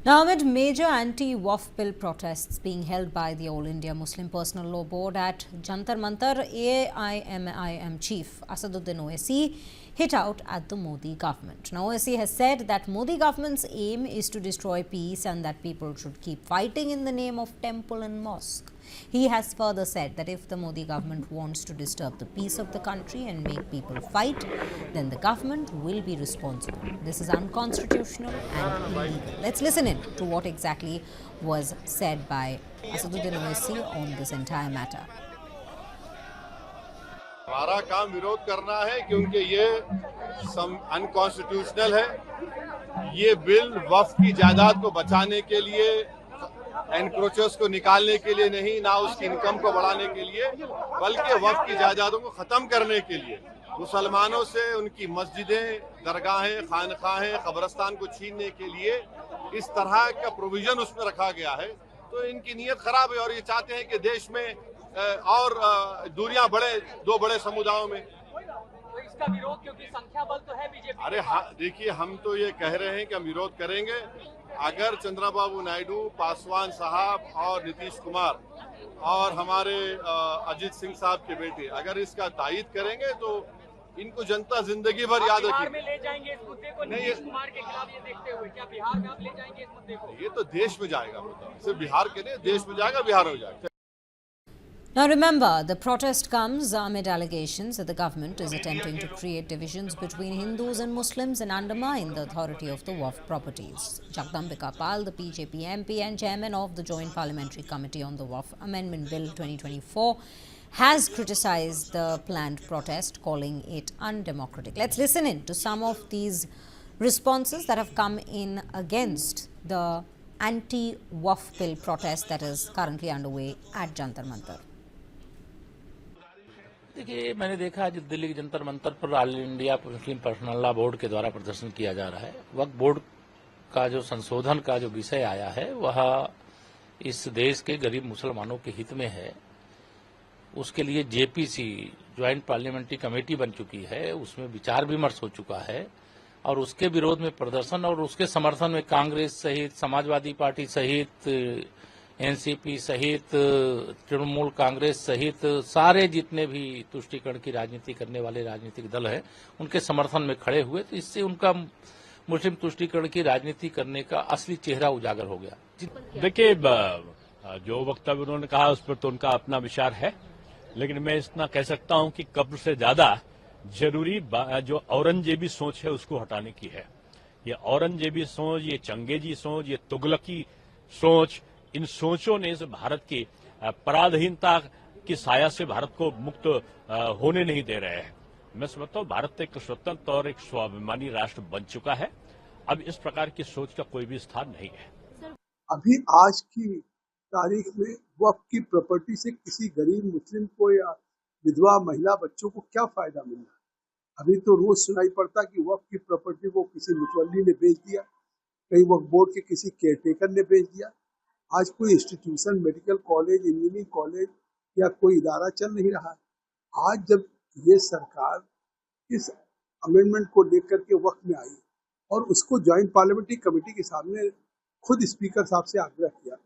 Now, amid major anti-Waqf bill protests being held by the All India Muslim Personal Law Board at Jantar Mantar, AIMIM chief Asaduddin Owaisi hit out at the Modi government. Now, Owaisi has said that Modi government's aim is to destroy peace and that people should keep fighting in the name of temple and mosque. He has further said that if the Modi government wants to disturb the peace of the country and make people fight, then the government will be responsible. This is unconstitutional and illegal. Let's listen in to what exactly was said by Asaduddin Owaisi on this entire matter. हमारा काम विरोध करना है क्योंकि ये unconstitutional है। ये bill वक्फ की जायदाद को बचाने के लिए, एनक्रोचर्स को निकालने के लिए नहीं, ना उसकी इनकम को बढ़ाने के लिए, बल्कि वक्फ की जायदादों को खत्म करने के लिए, मुसलमानों से उनकी मस्जिदें, दरगाहें, खानखाहें, कब्रिस्तान को छीनने के लिए इस तरह का प्रोविजन उसमें रखा गया है। तो इनकी नीयत खराब है और ये चाहते हैं कि देश में और दूरियां बढ़े दो बड़े समुदायों में। तो इसका विरोध, क्योंकि संख्या बल तो है बीजेपी। अरे हाँ, देखिए, हम तो ये कह रहे हैं कि हम विरोध करेंगे। अगर चंद्रबाबू नायडू, पासवान साहब और नीतीश कुमार और हमारे अजीत सिंह साहब के बेटे अगर इसका तायीद करेंगे तो इनको जनता जिंदगी भर याद रखेगी। बिहार में ले जाएंगे इस मुद्दे को, नीतीश कुमार के खिलाफ ये देखते हुए क्या बिहार में आप ले जाएंगे इस मुद्दे को? ये तो देश में जाएगा मुद्दा, सिर्फ बिहार के नहीं, देश में जाएगा, बिहार हो जाएगा। Now remember, the protest comes amid allegations that the government is attempting to create divisions between Hindus and Muslims and undermine the authority of the Waqf properties. Jagdambika Pal, the BJP MP and chairman of the Joint Parliamentary Committee on the Waqf Amendment Bill 2024, has criticized the planned protest, calling it undemocratic. Let's listen in to some of these responses that have come in against the anti-Waqf bill protest that is currently underway at Jantar Mantar. देखिए, मैंने देखा आज दिल्ली के जंतर मंतर पर all India Muslim personal law board के द्वारा प्रदर्शन किया जा रहा है। वक्फ बोर्ड का जो संशोधन का जो विषय आया है वह इस देश के गरीब मुसलमानों के हित में है। उसके लिए जेपीसी ज्वाइंट पार्लियामेंट्री कमेटी बन चुकी है, उसमें विचार विमर्श हो चुका है और उसके विरोध में प्रदर्शन और उसके समर्थन में कांग्रेस सहित, समाजवादी पार्टी सहित, एनसीपी सहित, तृणमूल कांग्रेस सहित सारे जितने भी तुष्टीकरण की राजनीति करने वाले राजनीतिक दल हैं उनके समर्थन में खड़े हुए। तो इससे उनका मुस्लिम तुष्टीकरण की राजनीति करने का असली चेहरा उजागर हो गया। देखिए, जो वक्तव्य उन्होंने कहा उस पर तो उनका अपना विचार है, लेकिन मैं इतना कह सकता हूं कि कब्र से ज्यादा जरूरी जो औरंगजेबी सोच है उसको हटाने की है। ये औरंगजेबी सोच, ये चंगेजी सोच, ये तुगलकी सोच, इन सोचों ने भारत की पराधीनता की साया से भारत को मुक्त होने नहीं दे रहे हैं। मैं समझता हूं भारत एक स्वतंत्र और एक स्वाभिमानी राष्ट्र बन चुका है। अब इस प्रकार की सोच का कोई भी स्थान नहीं है। अभी आज की तारीख में वक्फ की प्रॉपर्टी से किसी गरीब मुस्लिम को या विधवा महिला बच्चों को क्या फायदा मिल रहा है? अभी तो रोज सुनाई पड़ता कि वक्फ की प्रॉपर्टी को किसी मुतवल्ली ने बेच दिया, कहीं वक्फ बोर्ड के किसी केयरटेकर ने बेच दिया। आज कोई institution, medical college, engineering college या कोई इदारा चल नहीं रहा है। आज जब ये सरकार इस अमेंडमेंट को लेकर के वक्त में आई और उसको ज्वाइंट पार्लियामेंट्री कमेटी के सामने खुद स्पीकर साहब से आग्रह किया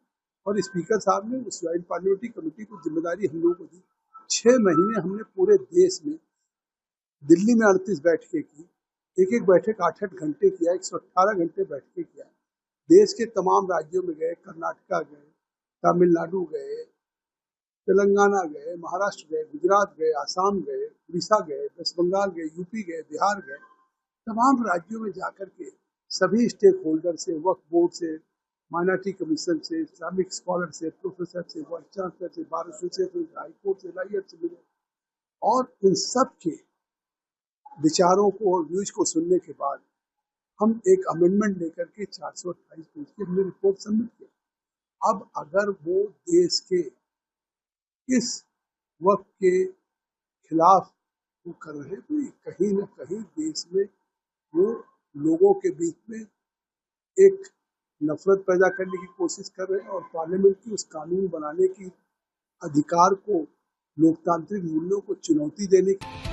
और स्पीकर साहब ने उस ज्वाइंट पार्लियामेंट्री कमेटी को जिम्मेदारी हम लोगों को दी। 6 महीने हमने पूरे देश में, दिल्ली में 38 बैठकें की, एक बैठक 8-8 घंटे किया, 118 घंटे बैठकें किया। देश के तमाम राज्यों में गए, कर्नाटका गए, तमिलनाडु गए, तेलंगाना गए, महाराष्ट्र गए, गुजरात गए, आसाम गए, उड़ीसा गए, वेस्ट बंगाल गए, यूपी गए, बिहार गए। तमाम राज्यों में जाकर के सभी स्टेक होल्डर से, वक्फ बोर्ड से, माइनॉरिटी कमीशन से, इस्लामिक स्कॉलर से, प्रोफेसर से, वाइस चांसलर से, बार एसोसिएशन से, हाईकोर्ट से, लॉयर से मिले और इन सब के विचारों को और व्यूज को सुनने के बाद हम एक अमेंडमेंट लेकर के 428 पेज की हमने रिपोर्ट सबमिट किया। अब अगर वो देश के इस वक्त के खिलाफ वो कर रहे हैं तो कहीं ना कहीं देश में वो लोगों के बीच में एक नफरत पैदा करने की कोशिश कर रहे हैं और पार्लियामेंट की उस कानून बनाने की अधिकार को, लोकतांत्रिक मूल्यों को चुनौती देने की